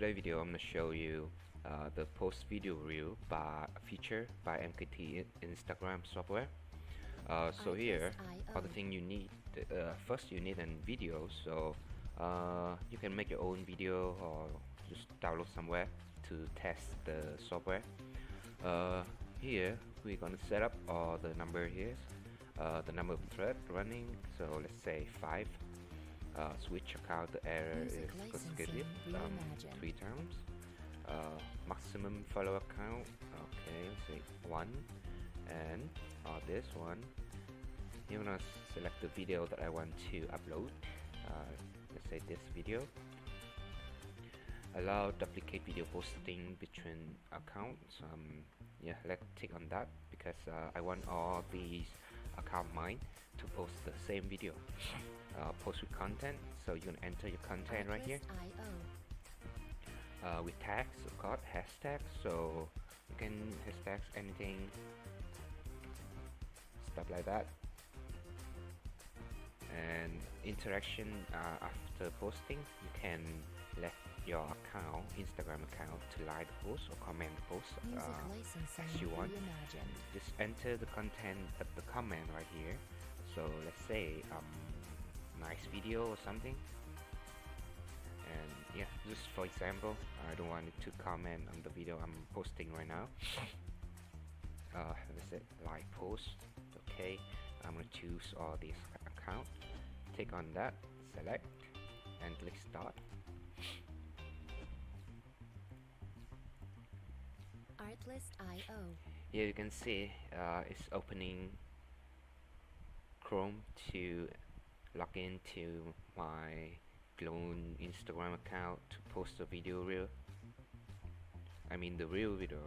today's video I'm going to show you the post video reel feature by MKT Instagram software. So here, other thing you need, first you need a video, so you can make your own video or just download somewhere to test the software. Here we're going to set up all the number here, the number of thread running, so let's say 5. Switch account, the error is consecutive 3 times. Maximum follow account, okay, let's say 1. And this one, you're gonna select the video that I want to upload. Let's say this video. Allow duplicate video posting between accounts. Yeah, let's tick on that because I want all these account mine to post the same video. Post with content, so you can enter your content right here. With tags, of course, hashtags, so you can hashtags anything, stuff like that. And interaction after posting, you can let your account, Instagram account, to like the post or comment the post as you want. Just enter the content of the comment right here. So let's say nice video or something, and yeah, just for example, I don't want it to comment on the video I'm posting right now. Let's say like post. Okay, I'm gonna choose all these account, click on that, select, and click start. Artlist.io. Here you can see it's opening Chrome to log into my clone Instagram account to post a video reel. I mean the real video.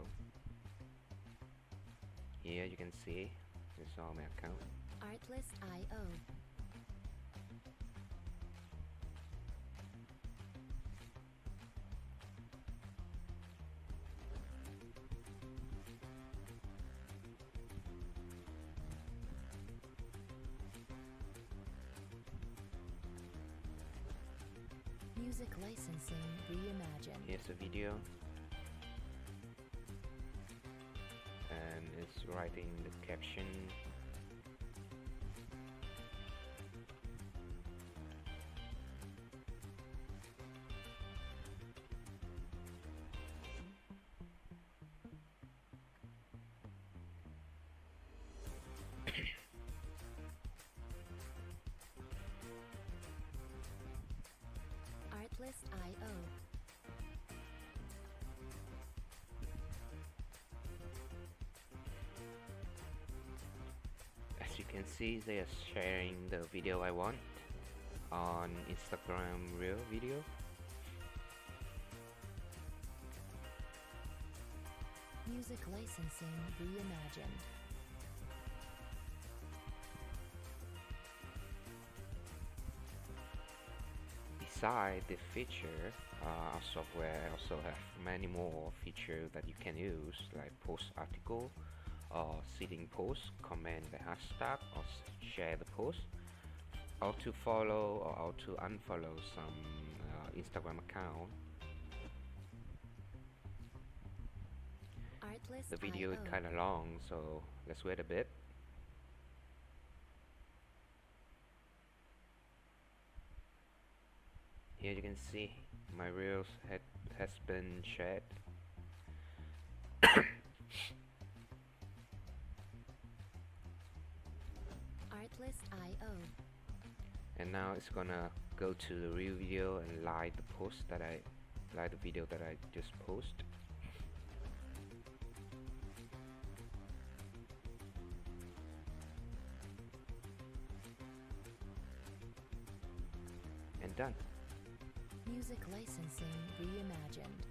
Here you can see this is all my account. Artlist.io. Music licensing reimagined. Here's a video, and it's writing the caption. Artlist.io. As you can see, they are sharing the video I want on Instagram Reel video. Music licensing reimagined. Beside the feature, our software also have many more features that you can use, like post article, or seeding post, comment the hashtag, or share the post, how to follow or how to unfollow some Instagram account. The video is kind of long, so let's wait a bit. Here you can see my reels has been shared. Artlist.io. And now it's gonna go to the real video and like the post that I like the video that I just posted. And done. Music licensing reimagined.